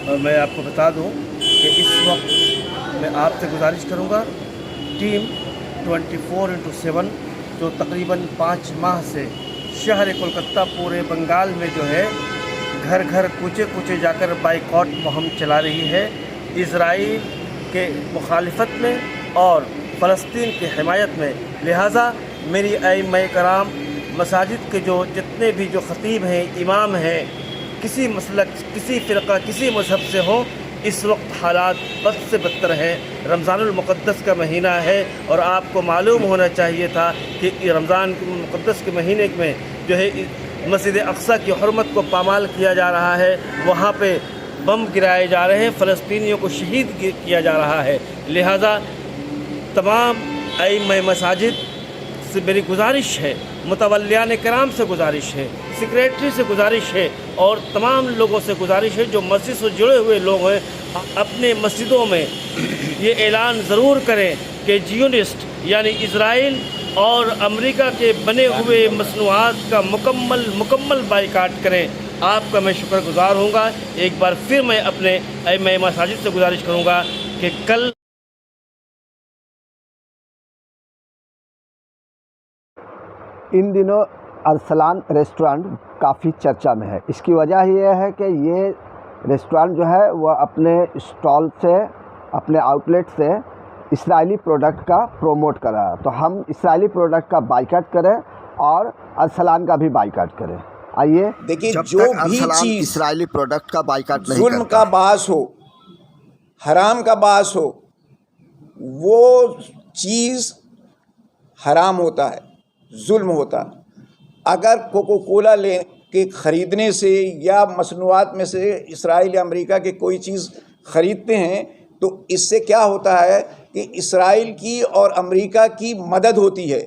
और मैं आपको बता दूं कि इस वक्त मैं आपसे गुजारिश करूंगा, टीम 24/7 जो तकरीबन 5 माह से शहर कोलकाता पूरे बंगाल में जो है घर घर कूचे कूचे जाकर बाइकॉट मुहिम चला रही है इज़राइल के मुखालिफत में और फ़लस्तीन की हिमायत में। लिहाजा मेरी अइम्मा कराम, मसाजिद के जो जितने भी जो ख़तीब हैं, इमाम हैं, किसी मसलक, किसी फ़िरक़ा, किसी मज़हब से हो, इस वक्त हालात बद से बदतर हैं। रमज़ानुल मुक़द्दस का महीना है और आपको मालूम होना चाहिए था कि रमज़ान मुक़द्दस के महीने में जो है मस्जिद अक़सा की हुर्मत को पामाल किया जा रहा है, वहाँ पे बम गिराए जा रहे हैं, फ़लस्तीनियों को शहीद किया जा रहा है। लिहाजा तमाम अइम्मा मसाजिद से मेरी गुजारिश है, मुतवल्लियान कराम से गुजारिश है, सेक्रेटरी से गुजारिश है और तमाम लोगों से गुजारिश है जो मस्जिद से जुड़े हुए लोग हैं, अपने मस्जिदों में ये ऐलान ज़रूर करें कि जियोनिस्ट यानी इज़राइल और अमेरिका के बने हुए मसनूआत का मुकम्मल बाइकाट करें। आपका मैं शुक्रगुज़ार होऊंगा। एक बार फिर मैं अपने अइम्मा मसाजिद से गुजारिश करूँगा कि कल इन दिनों अरसलान रेस्टोरेंट काफ़ी चर्चा में है। इसकी वजह यह है कि ये रेस्टोरेंट जो है वह अपने स्टॉल से, अपने आउटलेट से इस्राएली प्रोडक्ट का प्रोमोट कर रहा है। तो हम इस्राएली प्रोडक्ट का बाइकाट करें और अरसलान का भी बाइकाट करें। आइए देखिए, जो भी चीज़ इस्राएली प्रोडक्ट का बाइकाट नहीं जुल्म का बास हो, हराम का बास हो, वो चीज़ हराम होता है, जुल्म होता है। अगर कोको कोला ले के ख़रीदने से या मसनूआत में से इसराइल या अमेरिका के कोई चीज़ ख़रीदते हैं तो इससे क्या होता है कि इसराइल की और अमेरिका की मदद होती है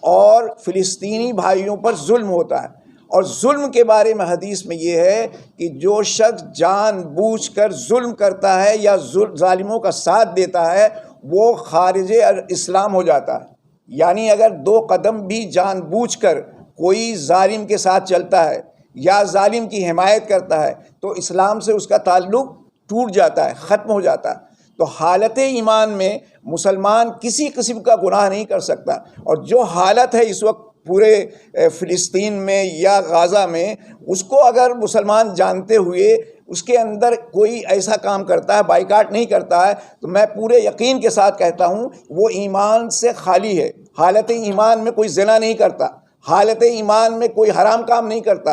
और फ़िलिस्तीनी भाइयों पर जुल्म होता है। और जुल्म के बारे में हदीस में ये है कि जो शख्स जानबूझकर जुल्म करता है या जालिमों का साथ देता है वो खारिज इस्लाम हो जाता है। यानी अगर 2 कदम भी जानबूझकर कोई जालिम के साथ चलता है या जालिम की हिमायत करता है तो इस्लाम से उसका ताल्लुक़ टूट जाता है, ख़त्म हो जाता है। तो हालत ईमान में मुसलमान किसी किस्म का गुनाह नहीं कर सकता। और जो हालत है इस वक्त पूरे फ़िलिस्तीन में या गाज़ा में, उसको अगर मुसलमान जानते हुए उसके अंदर कोई ऐसा काम करता है, बाइकाट नहीं करता है, तो मैं पूरे यकीन के साथ कहता हूँ वो ईमान से खाली है। हालत ईमान में कोई ज़िना नहीं करता, हालत ईमान में कोई हराम काम नहीं करता,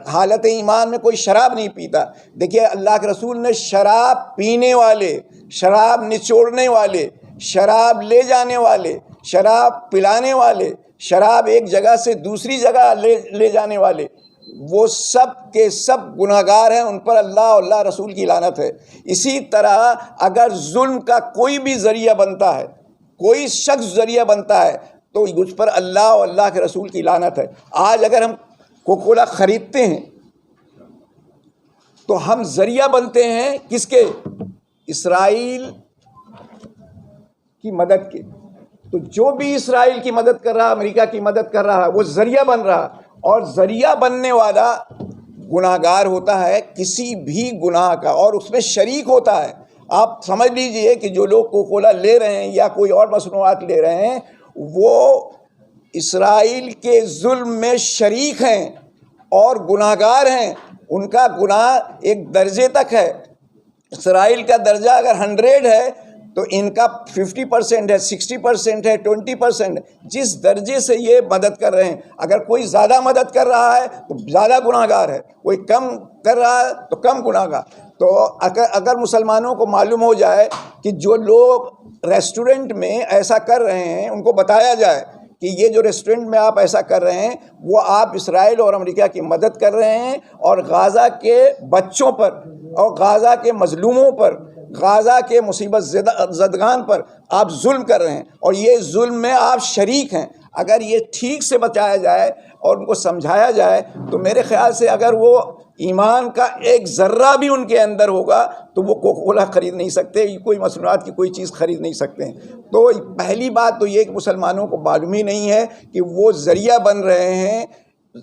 हालत ईमान में कोई शराब नहीं पीता। देखिए, अल्लाह के रसूल ने शराब पीने वाले, शराब निचोड़ने वाले, शराब ले जाने वाले, शराब पिलाने वाले, शराब एक जगह से दूसरी जगह ले जाने वाले, वो सब के सब गुनहगार हैं, उन पर अल्लाह और अल्लाह रसूल की लानत है। इसी तरह अगर जुल्म का कोई भी ज़रिया बनता है, कोई शख्स ज़रिया बनता है तो उस पर अल्लाह और अल्लाह के रसूल की लानत है। आज अगर हम कोकोला ख़रीदते हैं तो हम ज़रिया बनते हैं किसके? इसराइल की मदद के। तो जो भी इसराइल की मदद कर रहा है, अमेरिका की मदद कर रहा है, वो ज़रिया बन रहा है। और ज़रिया बनने वाला गुनाहगार होता है किसी भी गुनाह का और उसमें शरीक होता है। आप समझ लीजिए कि जो लोग कोकोला ले रहे हैं या कोई और मसनूआत ले रहे हैं वो इसराइल के जुल्म में शरीक हैं और गुनाहगार हैं। उनका गुनाह एक दर्जे तक है। इसराइल का दर्जा अगर 100 है तो इनका 50% है, 60% है, 20%। जिस दर्जे से ये मदद कर रहे हैं, अगर कोई ज़्यादा मदद कर रहा है तो ज़्यादा गुनाहगार है, कोई कम कर रहा है तो कम गुनाहगार। तो अगर मुसलमानों को मालूम हो जाए कि जो लोग रेस्टोरेंट में ऐसा कर रहे हैं, उनको बताया जाए कि ये जो रेस्टोरेंट में आप ऐसा कर रहे हैं वो आप इसराइल और अमेरिका की मदद कर रहे हैं और गाज़ा के बच्चों पर और गाज़ा के मजलूमों पर, गाज़ा के मुसीबत ज़दगान पर आप जुल्म कर रहे हैं और ये जुल्म में आप शरीक हैं। अगर ये ठीक से बताया जाए और उनको समझाया जाए तो मेरे ख़्याल से अगर वो ईमान का एक ज़र्रा भी उनके अंदर होगा तो वो कोकोला ख़रीद नहीं सकते, कोई मसनूआत की कोई चीज़ ख़रीद नहीं सकते हैं। तो पहली बात तो ये कि मुसलमानों को मालूम ही नहीं है कि वो ज़रिया बन रहे हैं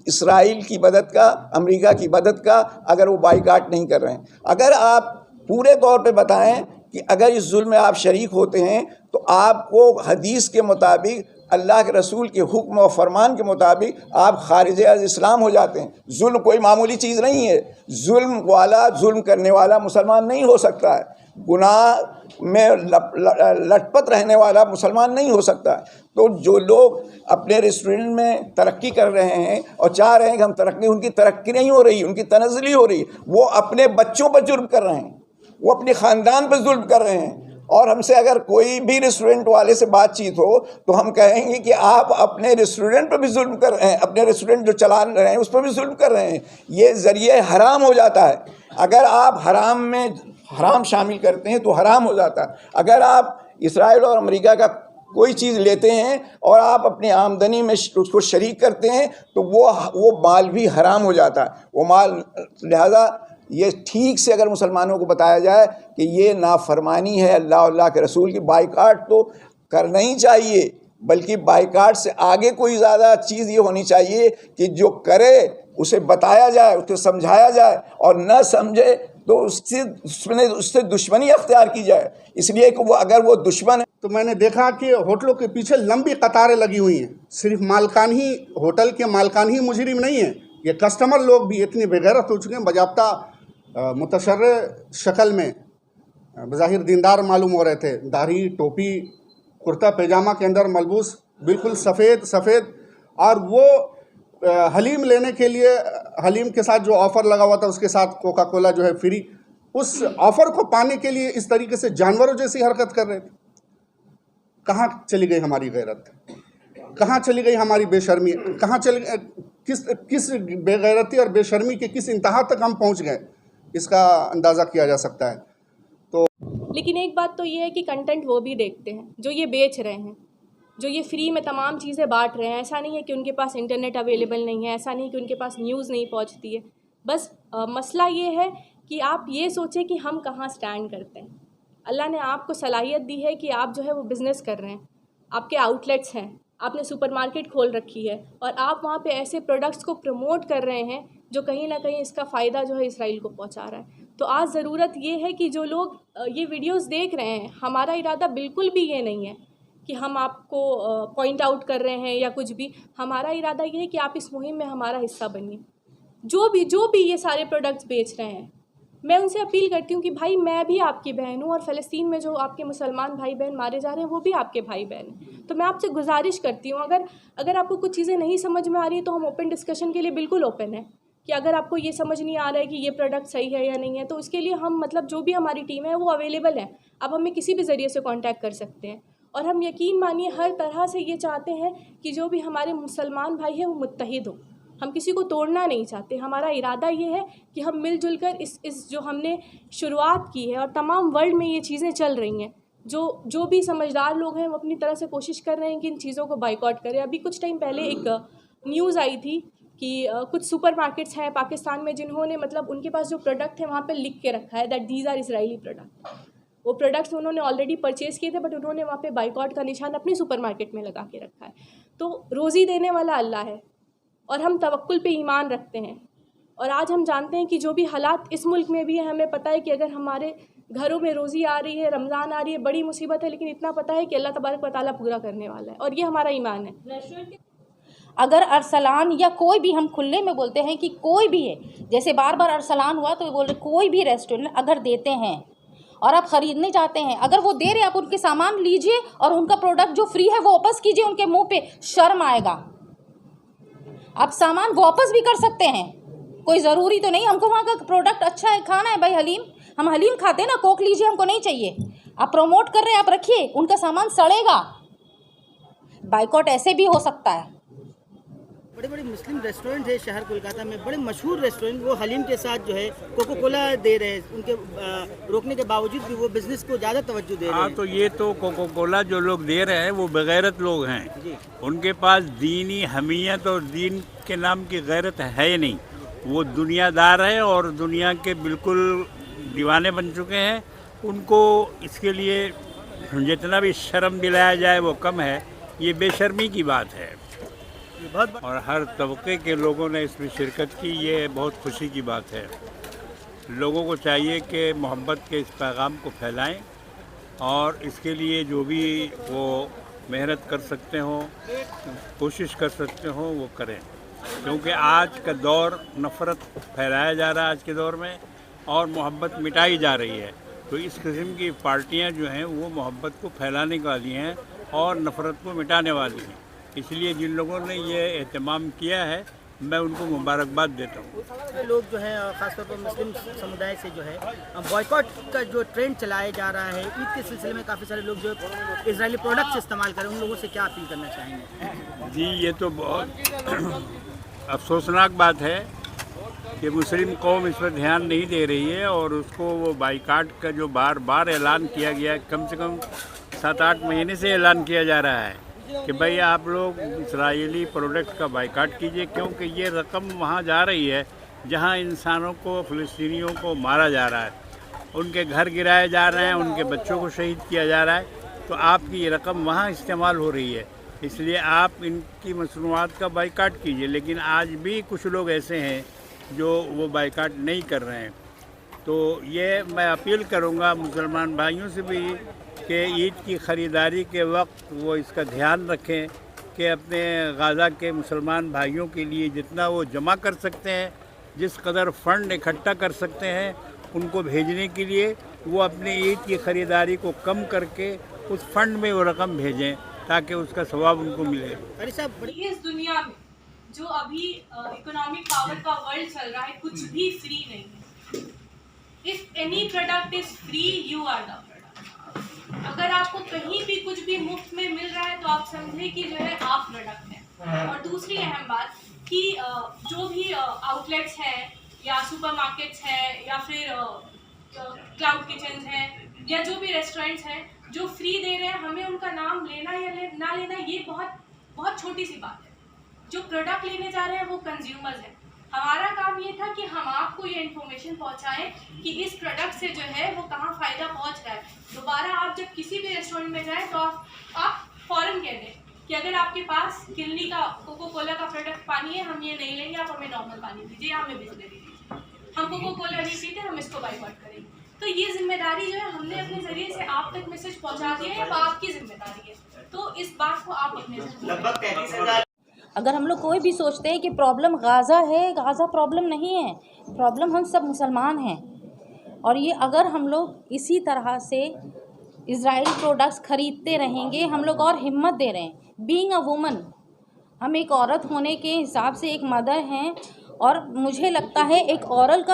इसराइल की मदद का, अमेरिका की मदद का, अगर वो बाइकाट नहीं कर रहे हैं। अगर आप पूरे तौर पे बताएं कि अगर इस जुल्म में आप शरीक होते हैं तो आपको हदीस के मुताबिक, अल्लाह के रसूल के हुक्म और फरमान के मुताबिक आप खारिज अज़ इस्लाम हो जाते हैं। जुल्म कोई मामूली चीज़ नहीं है। जुल्म करने वाला मुसलमान नहीं हो सकता है। गुनाह में लटपट रहने वाला मुसलमान नहीं हो सकता। तो जो लोग अपने रेस्टोरेंट में तरक्की कर रहे हैं और चाह रहे हैं कि हम तरक्की, उनकी तरक्की नहीं हो रही, उनकी तनज़्ज़ुली हो रही। वो अपने बच्चों पर जुल्म कर रहे हैं, वो अपने ख़ानदान पर जुल्म कर रहे हैं। और हमसे अगर कोई भी रेस्टोरेंट वाले से बातचीत हो तो हम कहेंगे कि आप अपने रेस्टोरेंट पर भी जुल्म कर रहे हैं, अपने रेस्टोरेंट जो चला रहे हैं उस पर भी जुल्म कर रहे हैं। ये ज़रिए हराम हो जाता है। अगर आप हराम में हराम शामिल करते हैं तो हराम हो जाता है। अगर आप इसराइल और अमेरिका का कोई चीज़ लेते हैं और आप अपनी आमदनी में उसको शरीक करते हैं तो वो माल भी हराम हो जाता है। वो माल, लिहाजा ये ठीक से अगर मुसलमानों को बताया जाए कि ये नाफरमानी है अल्लाह और अल्लाह के रसूल की, बाइकाट तो करना ही चाहिए, बल्कि बाइकाट से आगे कोई ज़्यादा चीज़ ये होनी चाहिए कि जो करे उसे बताया जाए, उसको समझाया जाए, और न समझे तो उससे दुश्मनी अख्तियार की जाए, इसलिए कि वो अगर वो दुश्मन है। तो मैंने देखा कि होटलों के पीछे लंबी कतारें लगी हुई हैं। सिर्फ मालकान ही, होटल के मालकान ही मुजरिम नहीं है, ये कस्टमर लोग भी इतने बेगैरत हो चुके हैं, बजाब्ता मुतशर्रे शक्ल में बज़ाहिर दीनदार मालूम हो रहे थे, दाढ़ी, टोपी, कुर्ता पैजामा के अंदर मलबूस, बिल्कुल सफ़ेद। और वो हलीम लेने के लिए, हलीम के साथ जो ऑफ़र लगा हुआ था उसके साथ कोका कोला जो है फ्री, उस ऑफ़र को पाने के लिए इस तरीके से जानवरों जैसी हरकत कर रहे थे। कहाँ चली गई हमारी गैरत? कहाँ चली गई हमारी बेशर्मी? कहाँ चली, किस बेगैरती और बेशर्मी के किस इंतहा तक हम पहुँच गए, इसका अंदाज़ा किया जा सकता है। तो लेकिन एक बात तो ये है कि कंटेंट वो भी देखते हैं जो ये बेच रहे हैं, जो ये फ्री में तमाम चीज़ें बांट रहे हैं। ऐसा नहीं है कि उनके पास इंटरनेट अवेलेबल नहीं है, ऐसा नहीं कि उनके पास न्यूज़ नहीं पहुंचती है। बस मसला ये है कि आप ये सोचें कि हम कहाँ स्टैंड करते हैं। अल्लाह ने आपको सलाहियत दी है कि आप जो है वो बिज़नेस कर रहे हैं, आपके आउटलेट्स हैं, आपने सुपरमार्केट खोल रखी है और आप वहाँ पे ऐसे प्रोडक्ट्स को प्रमोट कर रहे हैं जो कहीं ना कहीं इसका फ़ायदा जो है इसराइल को पहुँचा रहा है। तो आज ज़रूरत ये है कि जो लोग ये वीडियोस देख रहे हैं, हमारा इरादा बिल्कुल भी ये नहीं है कि हम आपको पॉइंट आउट कर रहे हैं या कुछ भी। हमारा इरादा ये है कि आप इस मुहिम में हमारा हिस्सा बनिए। जो भी ये सारे प्रोडक्ट्स बेच रहे हैं, मैं उनसे अपील करती हूँ कि भाई मैं भी आपकी बहन हूँ और फ़लस्तीन में जो आपके मुसलमान भाई बहन मारे जा रहे हैं वो भी आपके भाई बहन हैं। तो मैं आपसे गुजारिश करती हूँ, अगर आपको कुछ चीज़ें नहीं समझ में आ रही है तो हम ओपन डिस्कशन के लिए बिल्कुल ओपन है कि अगर आपको ये समझ नहीं आ रहा है कि ये प्रोडक्ट सही है या नहीं है तो उसके लिए हम जो भी हमारी टीम है वो अवेलेबल है। आप हमें किसी भी ज़रिए से कॉन्टैक्ट कर सकते हैं। और हम यकीन मानिए हर तरह से ये चाहते हैं कि जो भी हमारे मुसलमान भाई हैं वो मुत्तहिद हो। हम किसी को तोड़ना नहीं चाहते। हमारा इरादा ये है कि हम मिलजुल कर इस जो हमने शुरुआत की है और तमाम वर्ल्ड में ये चीज़ें चल रही हैं, जो भी समझदार लोग हैं वो अपनी तरह से कोशिश कर रहे हैं कि इन चीज़ों को बाइकआउट करें। अभी कुछ टाइम पहले एक न्यूज़ आई थी कि कुछ सुपरमार्केट्स हैं पाकिस्तान में जिन्होंने उनके पास जो प्रोडक्ट है वहाँ पे लिख के रखा है that these are Israeli product. वो प्रोडक्ट्स उन्होंने ऑलरेडी परचेज़ किए थे बट उन्होंने वहाँ पे बाइकआउट का निशान अपनी सुपरमार्केट में लगा के रखा है। तो रोज़ी देने वाला अल्लाह है और हम तवक्कुल पे ईमान रखते हैं। और आज हम जानते हैं कि जो भी हालात इस मुल्क में भी है, हमें पता है कि अगर हमारे घरों में रोज़ी आ रही है, रमज़ान आ रही है, बड़ी मुसीबत है, लेकिन इतना पता है कि अल्लाह तबारक व तआला पूरा करने वाला है और ये हमारा ईमान है। अगर अरसलान या कोई भी, हम खुले में बोलते हैं कि कोई भी है, जैसे बार बार अरसलान हुआ तो बोल रहे कोई भी रेस्टोरेंट अगर देते हैं और आप ख़रीदने जाते हैं, अगर वो दे रहे आप उनके सामान लीजिए और उनका प्रोडक्ट जो फ्री है वो वापस कीजिए। उनके मुंह पे शर्म आएगा। आप सामान वापस भी कर सकते हैं, कोई ज़रूरी तो नहीं हमको वहाँ का प्रोडक्ट अच्छा है खाना है। भाई हलीम, हम हलीम खाते हैं ना, कोक लीजिए, हमको नहीं चाहिए। आप प्रमोट कर रहे हैं, आप रखिए, उनका सामान सड़ेगा। बाइकआउट ऐसे भी हो सकता है। बड़े बड़े मुस्लिम रेस्टोरेंट है शहर कोलकाता में, बड़े मशहूर रेस्टोरेंट, वो हलीम के साथ जो है कोको कोला दे रहे हैं। उनके रोकने के बावजूद भी वो बिज़नेस को ज़्यादा तवज्जो दे रहे हैं। तो ये तो कोको कोला जो लोग दे रहे हैं वो बेगैरत लोग हैं। उनके पास दीनी हमीयत और दीन के नाम की गैरत है ही नहीं। वो दुनियादार है और दुनिया के बिल्कुल दीवाने बन चुके हैं। उनको इसके लिए जितना भी शर्म दिलाया जाए वो कम है। ये बेशर्मी की बात है और हर तबके के लोगों ने इसमें शिरकत की, ये बहुत खुशी की बात है। लोगों को चाहिए कि मोहब्बत के इस पैगाम को फैलाएं और इसके लिए जो भी वो मेहनत कर सकते हो, कोशिश कर सकते हो, वो करें, क्योंकि आज का दौर नफ़रत फैलाया जा रहा है आज के दौर में, और मोहब्बत मिटाई जा रही है। तो इस किस्म की पार्टियां जो हैं वो मोहब्बत को फैलाने वाली हैं और नफ़रत को मिटाने वाली हैं। इसलिए जिन लोगों ने ये एहतमाम किया है, मैं उनको मुबारकबाद देता हूँ। लोग जो है ख़ासतौर पर मुस्लिम समुदाय से जो है बॉयकॉट का जो ट्रेंड चलाया जा रहा है, ईद के सिलसिले में काफ़ी सारे लोग जो इजरायली प्रोडक्ट्स इस्तेमाल करें, उन लोगों से क्या अपील करना चाहेंगे? जी, ये तो बहुत अफसोसनाक बात है कि मुस्लिम कौम इस पर ध्यान नहीं दे रही है और उसको वो बाइकाट का जो बार बार ऐलान किया गया, कम से कम 7-8 महीने से ऐलान किया जा रहा है कि भाई आप लोग इस्राएली प्रोडक्ट का बाइकाट कीजिए, क्योंकि ये रकम वहाँ जा रही है जहाँ इंसानों को, फ़लस्तीनियों को मारा जा रहा है, उनके घर गिराए जा रहे हैं, उनके बच्चों को शहीद किया जा रहा है। तो आपकी ये रकम वहाँ इस्तेमाल हो रही है, इसलिए आप इनकी मसनूआत का बाइकाट कीजिए। लेकिन आज भी कुछ लोग ऐसे हैं जो वो बाइकाट नहीं कर रहे हैं। तो ये मैं अपील करूँगा मुसलमान भाइयों से भी कि ईद की ख़रीदारी के वक्त वो इसका ध्यान रखें कि अपने गाज़ा के मुसलमान भाइयों के लिए जितना वो जमा कर सकते हैं, जिस कदर फ़ंड इकट्ठा कर सकते हैं उनको भेजने के लिए, वो अपने ईद की ख़रीदारी को कम करके उस फंड में वो रकम भेजें ताकि उसका सवाब उनको मिले। अरे साहब, इस दुनिया में जो अभी इकोनॉमिक पावर का वर्ल्ड चल रहा है, कुछ भी फ्री नहीं है। If any product is free, you are the product. अगर आपको कहीं भी कुछ भी मुफ्त में मिल रहा है तो आप समझे कि जो है आप प्रोडक्ट हैं। और दूसरी अहम बात कि जो भी आउटलेट्स हैं या सुपरमार्केट्स हैं या फिर क्लाउड किचन्स हैं या जो भी रेस्टोरेंट्स हैं जो फ्री दे रहे हैं, हमें उनका नाम लेना या ना लेना ये बहुत छोटी सी बात है। जो प्रोडक्ट लेने जा रहे हैं वो कंज्यूमर्स हैं। हमारा काम ये था कि हम आपको ये इन्फॉर्मेशन पहुंचाएं कि इस प्रोडक्ट से जो है वो कहाँ फ़ायदा पहुंच रहा है। दोबारा आप जब किसी भी रेस्टोरेंट में जाएं तो आप फ़ौरन कह दें कि अगर आपके पास किल्ली का, कोको कोला का प्रोडक्ट पानी है, हम ये नहीं लेंगे, आप हमें नॉर्मल पानी दीजिए, हमें बिस्लेरी दीजिए, हम कोको कोला नहीं पीते, हम इसको बाइकआउट करेंगे। तो ये जिम्मेदारी जो है हमने अपने ज़रिए से आप तक मैसेज पहुँचा दिया है, अब आपकी जिम्मेदारी है। तो इस बात को आप अपने लगभग 33,000। अगर हम लोग कोई भी सोचते हैं कि प्रॉब्लम गाज़ा है, गाज़ा प्रॉब्लम नहीं है, प्रॉब्लम हम सब मुसलमान हैं। और ये अगर हम लोग इसी तरह से इज़राइली प्रोडक्ट्स ख़रीदते रहेंगे, हम लोग और हिम्मत दे रहे हैं। बीइंग अ वुमन, हम एक औरत होने के हिसाब से एक मदर हैं, और मुझे लगता है एक औरत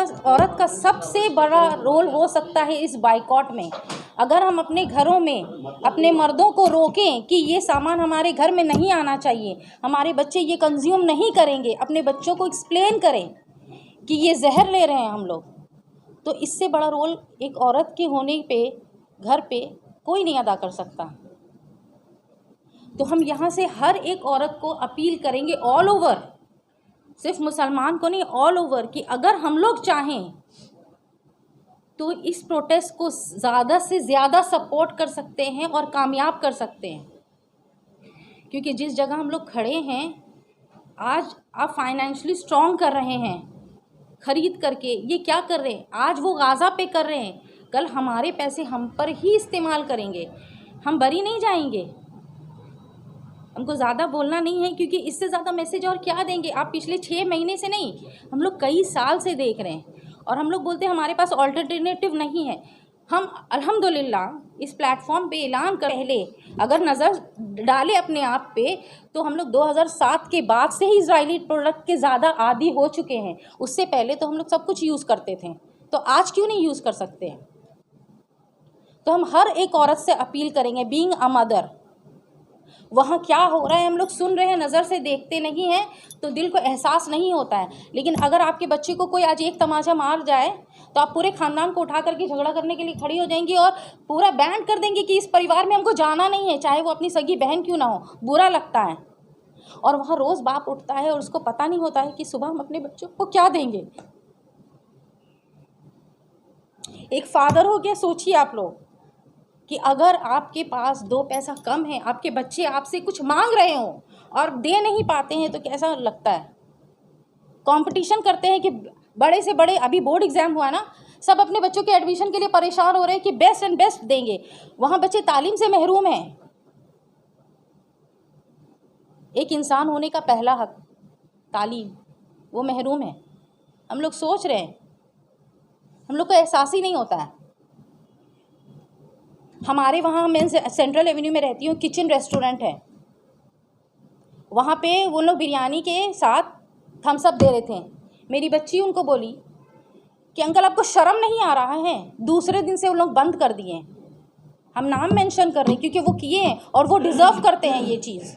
का सबसे बड़ा रोल हो सकता है इस बाइकॉट में। अगर हम अपने घरों में अपने मर्दों को रोकें कि ये सामान हमारे घर में नहीं आना चाहिए, हमारे बच्चे ये कंज्यूम नहीं करेंगे, अपने बच्चों को एक्सप्लेन करें कि ये जहर ले रहे हैं हम लोग, तो इससे बड़ा रोल एक औरत के होने पे घर पे कोई नहीं अदा कर सकता। तो हम यहाँ से हर एक औरत को अपील करेंगे, ऑल ओवर, सिर्फ मुसलमान को नहीं, ऑल ओवर, कि अगर हम लोग चाहें तो इस प्रोटेस्ट को ज़्यादा से ज़्यादा सपोर्ट कर सकते हैं और कामयाब कर सकते हैं। क्योंकि जिस जगह हम लोग खड़े हैं आज, आप फाइनेंशियली स्ट्रॉन्ग कर रहे हैं ख़रीद करके। ये क्या कर रहे हैं आज, वो गाज़ा पे कर रहे हैं, कल हमारे पैसे हम पर ही इस्तेमाल करेंगे, हम बरी नहीं जाएंगे। हमको ज़्यादा बोलना नहीं है क्योंकि इससे ज़्यादा मैसेज और क्या देंगे। आप पिछले 6 महीने से नहीं, हम लोग कई साल से देख रहे हैं, और हम लोग बोलते हैं हमारे पास अल्टरनेटिव नहीं है। हम अल्हम्दुलिल्लाह इस प्लेटफॉर्म पे ऐलान कर पहले अगर नज़र डालें अपने आप पे, तो हम लोग 2007 के बाद से ही इजरायली प्रोडक्ट के ज़्यादा आदी हो चुके हैं। उससे पहले तो हम लोग सब कुछ यूज़ करते थे, तो आज क्यों नहीं यूज़ कर सकते हैं। तो हम हर एक औरत से अपील करेंगे, बीइंग अ मदर, वहाँ क्या हो रहा है हम लोग सुन रहे हैं, नज़र से देखते नहीं हैं तो दिल को एहसास नहीं होता है। लेकिन अगर आपके बच्चे को कोई आज एक तमाचा मार जाए तो आप पूरे ख़ानदान को उठा करके झगड़ा करने के लिए खड़ी हो जाएंगी और पूरा बैन कर देंगे कि इस परिवार में हमको जाना नहीं है, चाहे वो अपनी सगी बहन क्यों ना हो। बुरा लगता है, और वहाँ रोज़ बाप उठता है और उसको पता नहीं होता है कि सुबह हम अपने बच्चों को क्या देंगे। एक फादर हो गया, सोचिए आप लोग कि अगर आपके पास 2 पैसा कम है, आपके बच्चे आपसे कुछ मांग रहे हो और दे नहीं पाते हैं, तो कैसा लगता है। कंपटीशन करते हैं कि बड़े से बड़े, अभी बोर्ड एग्ज़ाम हुआ ना, सब अपने बच्चों के एडमिशन के लिए परेशान हो रहे हैं कि बेस्ट एंड बेस्ट देंगे, वहाँ बच्चे तालीम से महरूम हैं। एक इंसान होने का पहला हक तालीम, वो महरूम है। हम लोग सोच रहे हैं, हम लोग को एहसास ही नहीं होता है। हमारे वहाँ, मैं सेंट्रल एवेन्यू में रहती हूँ, किचन रेस्टोरेंट है, वहाँ पे वो लोग बिरयानी के साथ थम्स अप दे रहे थे। मेरी बच्ची उनको बोली कि अंकल आपको शर्म नहीं आ रहा है? दूसरे दिन से वो लोग बंद कर दिए। हम नाम मेंशन कर रहे हैं क्योंकि वो किए हैं और वो डिज़र्व करते हैं ये चीज़।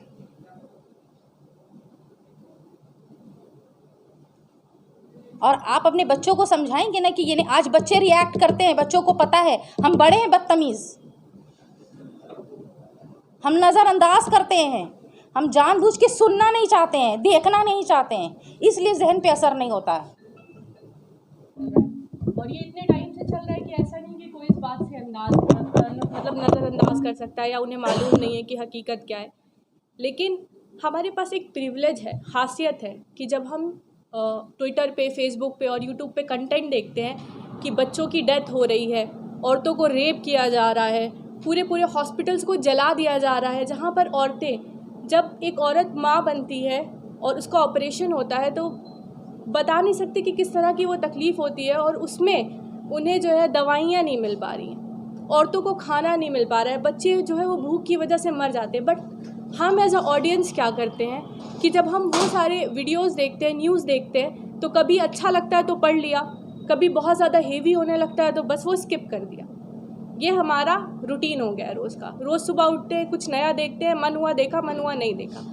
और आप अपने बच्चों को समझाएंगे ना कि ये नहीं, आज बच्चे रिएक्ट करते हैं, बच्चों को पता है हम बड़े हैं बदतमीज़, हम नज़रअंदाज करते हैं, हम जानबूझ के सुनना नहीं चाहते हैं, देखना नहीं चाहते हैं, इसलिए जहन पे असर नहीं होता है। और ये इतने टाइम से चल रहा है कि ऐसा नहीं कि कोई इस बात से नज़रअंदाज कर सकता है या उन्हें मालूम नहीं है कि हकीकत क्या है। लेकिन हमारे पास एक प्रिविलेज है, खासियत है कि जब हम ट्विटर पे, फेसबुक पे और यूट्यूब पे कंटेंट देखते हैं कि बच्चों की डेथ हो रही है, औरतों को रेप किया जा रहा है, पूरे हॉस्पिटल्स को जला दिया जा रहा है, जहाँ पर औरतें, जब एक औरत माँ बनती है और उसका ऑपरेशन होता है तो बता नहीं सकते कि किस तरह की वो तकलीफ़ होती है, और उसमें उन्हें जो है दवाइयाँ नहीं मिल पा रही हैं, औरतों को खाना नहीं मिल पा रहा है, बच्चे जो है वो भूख की वजह से मर जाते हैं। बट हम एज अ ऑडियंस क्या करते हैं कि जब हम वो सारे वीडियोस देखते हैं, न्यूज़ देखते हैं, तो कभी अच्छा लगता है तो पढ़ लिया, कभी बहुत ज़्यादा हेवी होने लगता है तो बस वो स्किप कर दिया। ये हमारा रूटीन हो गया है रोज़ का। रोज़ सुबह उठते हैं, कुछ नया देखते हैं, मन हुआ देखा, मन हुआ नहीं देखा।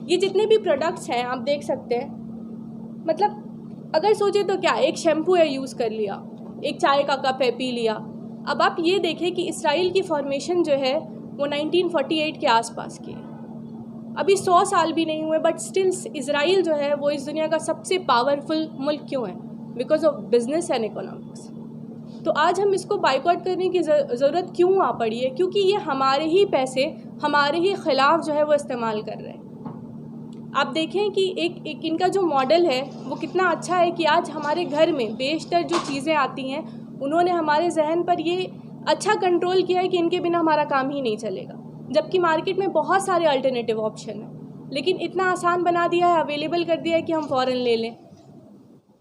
ये जितने भी प्रोडक्ट्स हैं आप देख सकते हैं, मतलब अगर सोचे तो क्या, एक शैम्पू है यूज़ कर लिया, एक चाय का कप है पी लिया। अब आप ये देखें कि इसराइल की फॉर्मेशन जो है वो 1948 के आसपास की है, अभी 100 साल भी नहीं हुए, बट स्टिल इसराइल जो है वो इस दुनिया का सबसे पावरफुल मुल्क क्यों है? Because of business and economics. तो आज हम इसको बाइकआउट करने की ज़रूरत क्यों आ पड़ी है? क्योंकि ये हमारे ही पैसे हमारे ही ख़िलाफ़ जो है वो इस्तेमाल कर रहे हैं। आप देखें कि एक इनका जो मॉडल है वो कितना अच्छा है कि आज हमारे घर में बेशतर जो चीज़ें आती हैं उन्होंने हमारे जहन पर ये अच्छा कंट्रोल किया है कि इनके बिना हमारा काम ही नहीं चलेगा, जबकि मार्केट में बहुत सारे अल्टरनेटिव ऑप्शन हैं, लेकिन इतना आसान बना दिया है, अवेलेबल कर दिया है कि हम फ़ौरन ले लें।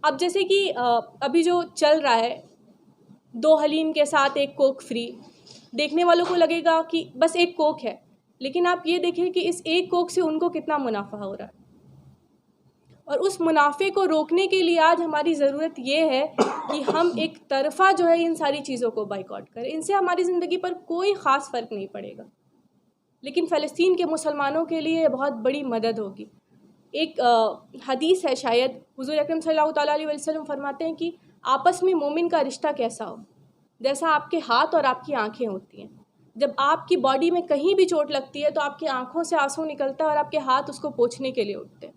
अब जैसे कि अभी जो चल रहा है 2 हलीम के साथ 1 कोक फ्री, देखने वालों को लगेगा कि बस 1 कोक है, लेकिन आप ये देखें कि इस 1 कोक से उनको कितना मुनाफा हो रहा है। और उस मुनाफे को रोकने के लिए आज हमारी ज़रूरत ये है कि हम एक तरफ़ा जो है इन सारी चीज़ों को बाइकआउट करें। इनसे हमारी ज़िंदगी पर कोई ख़ास फ़र्क नहीं पड़ेगा, लेकिन फ़लस्तीन के मुसलमानों के लिए बहुत बड़ी मदद होगी। एक हदीस है, शायद हुज़ूर अकरम सल्लल्लाहु अलैहि वसल्लम फरमाते हैं कि आपस में मोमिन का रिश्ता कैसा हो, जैसा आपके हाथ और आपकी आँखें होती हैं। जब आपकी बॉडी में कहीं भी चोट लगती है तो आपकी आँखों से आंसू निकलता है और आपके हाथ उसको पोंछने के लिए उठते हैं।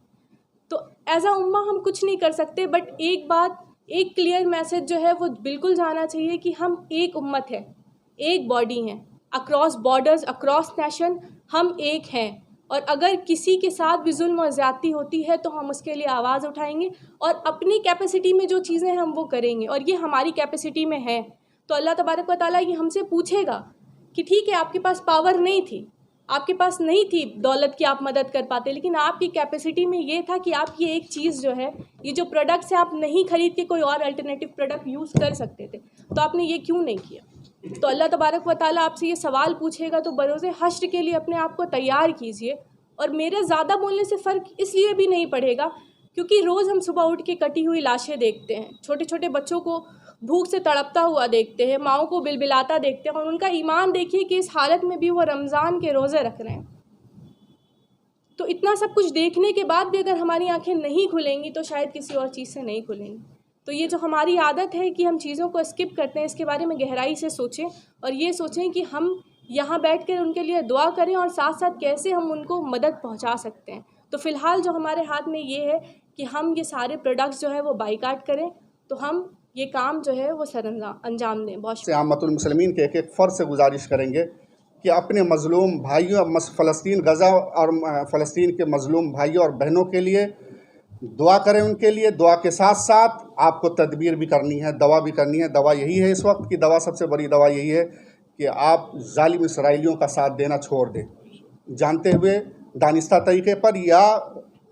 तो एज अ उम्मा हम कुछ नहीं कर सकते, बट एक बात, एक क्लियर मैसेज जो है वो बिल्कुल जाना चाहिए कि हम एक उम्मत है, एक बॉडी हैं, अक्रॉस बॉर्डर्स, अक्रॉस नेशन हम एक हैं। और अगर किसी के साथ भी जुल्म और ज़्यादती होती है तो हम उसके लिए आवाज़ उठाएंगे और अपनी कैपेसिटी में जो चीज़ें हम वो करेंगे, और ये हमारी कैपेसिटी में है। तो अल्लाह तबारक व तआला ये हमसे पूछेगा कि ठीक है, आपके पास पावर नहीं थी, आपके पास नहीं थी दौलत की आप मदद कर पाते, लेकिन आपकी कैपेसिटी में ये था कि आप ये एक चीज़ जो है, ये जो प्रोडक्ट्स है, आप नहीं खरीद के कोई और अल्टरनेटिव प्रोडक्ट यूज़ कर सकते थे, तो आपने ये क्यों नहीं किया? तो अल्लाह तबारक व तआला आपसे ये सवाल पूछेगा, तो बरोज़े हश्र के लिए अपने आप को तैयार कीजिए। और मेरे ज़्यादा बोलने से फ़र्क इसलिए भी नहीं पड़ेगा क्योंकि रोज़ हम सुबह उठ के कटी हुई लाशें देखते हैं, छोटे छोटे बच्चों को भूख से तड़पता हुआ देखते हैं, माओं को बिलबिलाता देखते हैं, और उनका ईमान देखिए कि इस हालत में भी वो रमज़ान के रोज़े रख रहे हैं। तो इतना सब कुछ देखने के बाद भी अगर हमारी आंखें नहीं खुलेंगी तो शायद किसी और चीज़ से नहीं खुलेंगी। तो ये जो हमारी आदत है कि हम चीज़ों को स्किप करते हैं, इसके बारे में गहराई से सोचें और ये सोचें कि हम यहाँ बैठकर उनके लिए दुआ करें और साथ साथ कैसे हम उनको मदद पहुँचा सकते हैं। तो फ़िलहाल जो हमारे हाथ में ये है कि हम ये सारे प्रोडक्ट्स जो है वो बाइकाट करें, तो हम ये काम जो है वो अंजाम दें। बहुत से आमतुल मुस्लिमीन के एक फ़र्द से गुजारिश करेंगे कि अपने मज़लूम भाइयों, फ़लस्तीन, गज़ा और फ़लस्तीन के मज़लूम भाइयों और बहनों के लिए दुआ करें उनके लिए। दुआ के साथ साथ आपको तदबीर भी करनी है, दवा भी करनी है। दवा यही है, इस वक्त की दवा, सबसे बड़ी दवा यही है कि आप जालिम इसराइलियों का साथ देना छोड़ दें, जानते हुए दानिस्ता तरीके पर या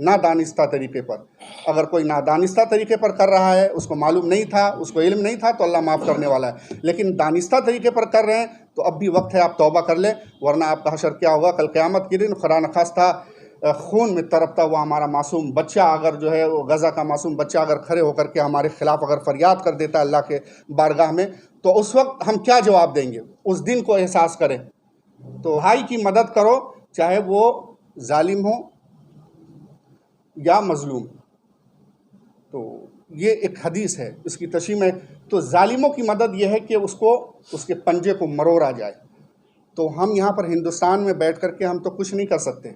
नादानिस्ता तरीके पर। अगर कोई नादानिस्ता तरीके पर कर रहा है, उसको मालूम नहीं था, उसको इल्म नहीं था, तो अल्लाह माफ़ करने वाला है। लेकिन दानिस्ता तरीके पर कर रहे हैं तो अब भी वक्त है, आप तौबा कर लें, वरना आपका हशर क्या होगा कल क़यामत के दिन। खुदा न खास्ता खून में तरपता हुआ हमारा मासूम बच्चा अगर जो है वो गज़ा का मासूम बच्चा अगर खड़े होकर के हमारे ख़िलाफ़ अगर फरियाद कर देता है अल्लाह के बारगाह में, तो उस वक्त हम क्या जवाब देंगे? उस दिन को एहसास करें। तो भाई की मदद करो, चाहे वो जालिम हो या मज़लूम। तो ये एक हदीस है, इसकी तशरीह में। तो जालिमों की मदद ये है कि उसको उसके पंजे को मरोड़ा जाए। तो हम यहाँ पर हिंदुस्तान में बैठ कर के हम तो कुछ नहीं कर सकते,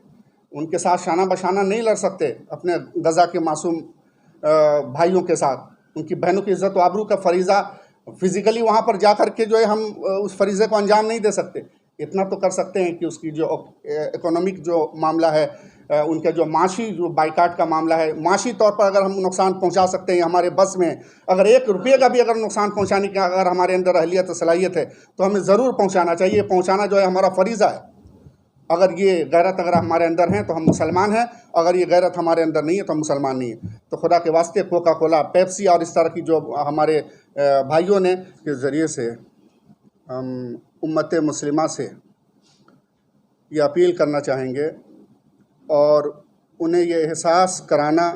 उनके साथ शाना बशाना नहीं लड़ सकते अपने गज़ा के मासूम भाइयों के साथ। उनकी बहनों की इज़्ज़त व आबरू का फरीज़ा फ़िज़िकली वहाँ पर जा कर के जो है हम उस फरीज़े को अंजाम नहीं दे सकते। इतना तो कर सकते हैं कि उसकी जो इकोनॉमिक जो मामला है, उनके जो माशी जो बाइकाट का मामला है, माशी तौर पर अगर हम नुकसान पहुंचा सकते हैं, हमारे बस में अगर 1 रुपये का भी अगर नुकसान पहुंचाने का अगर हमारे अंदर अहलियत सलाहियत है तो हमें ज़रूर पहुंचाना चाहिए। पहुंचाना जो है हमारा फ़रीज़ा है। अगर ये गैरत अगर हमारे अंदर हैं तो हम मुसलमान हैं, अगर ये गैरत हमारे अंदर नहीं है तो हम मुसलमान नहीं है। तो खुदा के वास्ते कोका कोला, पेप्सी और इस तरह की जो हमारे भाइयों ने के ज़रिए से हम उम्मत मुस्लिमा से ये अपील करना चाहेंगे और उन्हें ये एहसास कराना,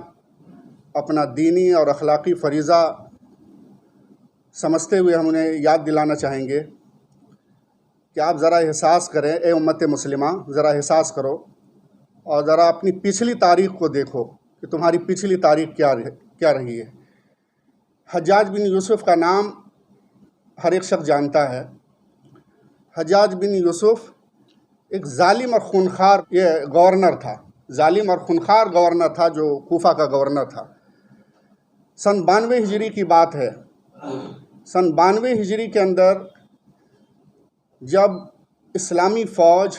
अपना दीनी और अखलाक़ी फ़रीज़ा समझते हुए हम उन्हें याद दिलाना चाहेंगे कि आप ज़रा एहसास करें, ए उम्मत मुस्लिमा, ज़रा एहसास करो और ज़रा अपनी पिछली तारीख़ को देखो कि तुम्हारी पिछली तारीख़ क्या रही है। हज्जाज बिन यूसुफ़ का नाम हर एक शख्स जानता है। हज्जाज बिन यूसुफ़ एक जालिम और खूनखार ये गवर्नर था, जालिम और खूनखार गवर्नर था जो कूफा का गवर्नर था। सन 92 हिजरी की बात है। सन 92 हिजरी के अंदर जब इस्लामी फ़ौज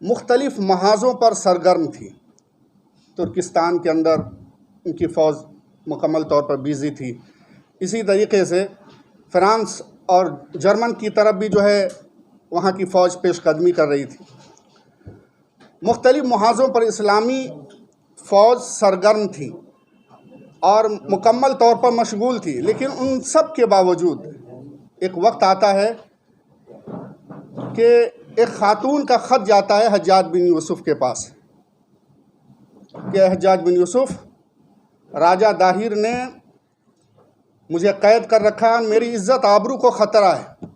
मुख्तलिफ़ महाज़ों पर सरगर्म थी, तुर्किस्तान के अंदर उनकी फ़ौज मुकम्मल तौर पर बिज़ी थी। इसी तरीके से फ्रांस और जर्मन की तरफ भी जो है वहाँ की फ़ौज पेशकदमी कर रही थी। मुख्तलिफ़ महाज़ों पर इस्लामी फ़ौज सरगर्म थी और मुकम्मल तौर पर मशगूल थी। लेकिन उन सब के बावजूद एक वक्त आता है कि एक ख़ातून का ख़त जाता है हज्जाज बिन यूसुफ़ के पास कि हज्जाज बिन यूसुफ़, राजा दाहिर ने मुझे कैद कर रखा है, मेरी इज़्ज़त आबरू को ख़तरा है।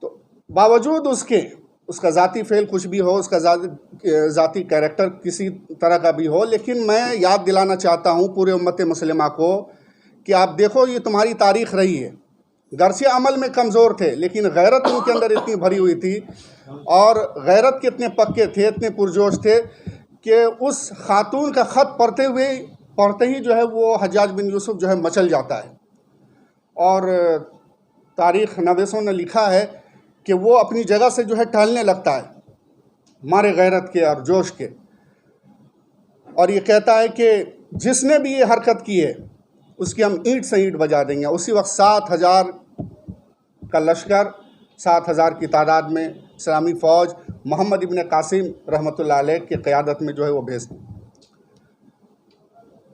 तो बावजूद उसका ज़ाती फ़ेल कुछ भी हो, उसका ज़ाती कैरेक्टर किसी तरह का भी हो, लेकिन मैं याद दिलाना चाहता हूँ पूरे उम्मत मुस्लिमा को कि आप देखो ये तुम्हारी तारीख़ रही है। गर्चे अमल में कमज़ोर थे लेकिन गैरत उनके अंदर इतनी भरी हुई थी और गैरत के इतने पक्के थे, इतने पुरजोश थे कि उस ख़ातून का ख़त पढ़ते ही जो है वो हज्जाज बिन यूसुफ़ जो है मचल जाता है। और तारीख़ नवीसों ने लिखा है कि वो अपनी जगह से जो है टहलने लगता है मारे गैरत के और जोश के, और ये कहता है कि जिसने भी ये हरकत की है उसकी हम ईंट से ईंट बजा देंगे। उसी वक्त 7000 का लश्कर, 7000 की तादाद में इस्लामी फ़ौज मोहम्मद इब्न कासिम रहमतुल्लाह अलैह की क़यादत में जो है वो भेजती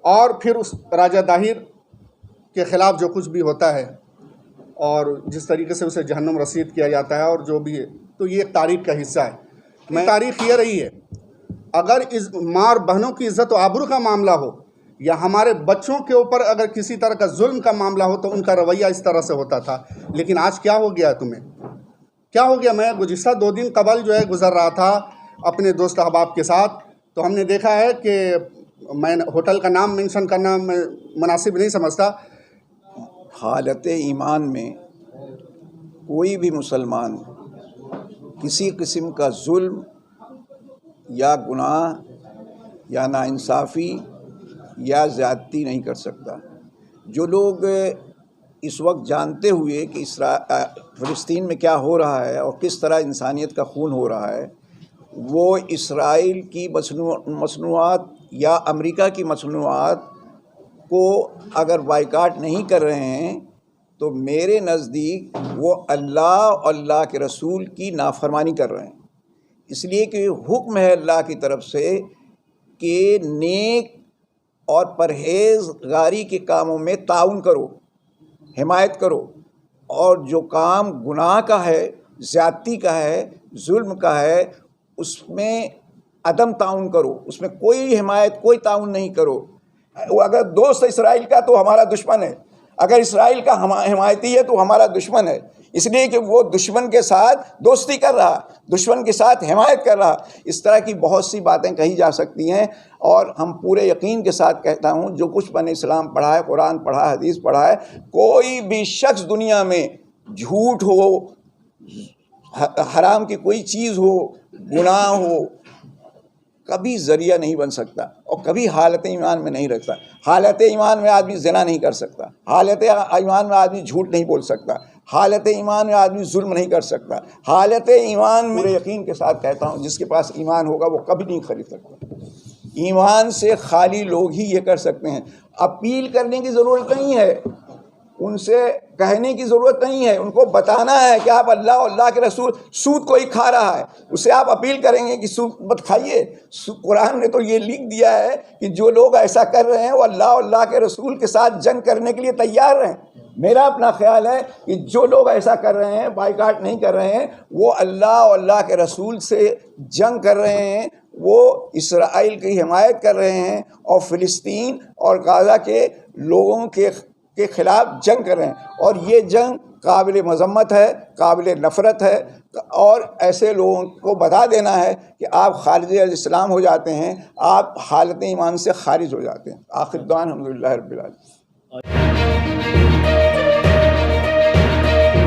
और फिर उस राजा दाहिर के ख़िलाफ़ जो कुछ भी होता है और जिस तरीके से उसे जहन्नुम रसीद किया जाता है और जो भी है, तो ये तारीख़ का हिस्सा है। मैं तारीख़ ये रही है, अगर इस मार बहनों की इज़्ज़त व आबरू का मामला हो या हमारे बच्चों के ऊपर अगर किसी तरह का जुल्म का मामला हो तो उनका रवैया इस तरह से होता था। लेकिन आज क्या हो गया तुम्हें, क्या हो गया? मैं गुज़िश्ता 2 दिन कबल जो है गुज़र रहा था अपने दोस्त अहबाब के साथ, तो हमने देखा है कि मैं होटल का नाम मेंशन करना मैं मुनासिब नहीं समझता। हालत ईमान में कोई भी मुसलमान किसी किस्म का जुल्म या गुनाह या नाइंसाफ़ी या ज़्यादती नहीं कर सकता। जो लोग इस वक्त जानते हुए कि फ़लस्तीन में क्या हो रहा है और किस तरह इंसानियत का खून हो रहा है, वो इसराइल की मसनूआत या अमेरिका की मसनूआत को अगर बाइकाट नहीं कर रहे हैं तो मेरे नज़दीक वो अल्लाह और अल्लाह के रसूल की नाफरमानी कर रहे हैं। इसलिए कि हुक्म है अल्लाह की तरफ से कि नेक और परहेज़गारी के कामों में ताउन करो, हिमायत करो, और जो काम गुनाह का है, ज़्यादती का है, जुल्म का है, उसमें अदम ताउन करो, उसमें कोई हिमायत, कोई ताउन नहीं करो। वो अगर दोस्त इसराइल का तो हमारा दुश्मन है, अगर इसराइल का हिमायती है तो हमारा दुश्मन है, इसलिए कि वो दुश्मन के साथ दोस्ती कर रहा, दुश्मन के साथ हिमायत कर रहा। इस तरह की बहुत सी बातें कही जा सकती हैं, और हम पूरे यकीन के साथ कहता हूँ, जो कुछ मैंने इस्लाम पढ़ा है, कुरान पढ़ा है, हदीस पढ़ा है, कोई भी शख्स दुनिया में झूठ हो, हराम की कोई चीज़ हो, गुनाह हो, कभी ज़रिया नहीं बन सकता और कभी हालत ईमान में नहीं रखता। हालत ईमान में आदमी ज़िना नहीं कर सकता, हालत ईमान में आदमी झूठ नहीं बोल सकता, हालत ईमान में आदमी जुल्म नहीं कर सकता। हालत ईमान में यकीन के साथ कहता हूँ, जिसके पास ईमान होगा वो कभी नहीं खरीद सकता। ईमान से खाली लोग ही ये कर सकते हैं। अपील करने की ज़रूरत नहीं है, उनसे कहने की ज़रूरत नहीं है, उनको बताना है कि आप अल्लाह और अल्लाह के रसूल, सूद कोई खा रहा है उसे आप अपील करेंगे कि सूद मत खाइए। कुरान ने तो ये लिख दिया है कि जो लोग ऐसा कर रहे हैं वो अल्लाह और अल्लाह के रसूल के साथ जंग करने के लिए तैयार हैं। मेरा अपना ख्याल है कि जो लोग ऐसा कर रहे हैं, बाइकाट नहीं कर रहे हैं, वो अल्लाह और अल्लाह के रसूल से जंग कर रहे हैं, वो इसराइल की हिमायत कर रहे हैं और फ़िलिस्तीन और गाज़ा के लोगों के ख़िलाफ़ जंग कर रहे हैं। और ये जंग काबिल मज़म्मत है, काबिल नफ़रत है, और ऐसे लोगों को बता देना है कि आप खारिज इस्लाम हो जाते हैं, आप हालत ईमान से खारिज हो जाते हैं। आखिर दुआ अल्हम्दुलिल्लाह रब्बिल आलमीन।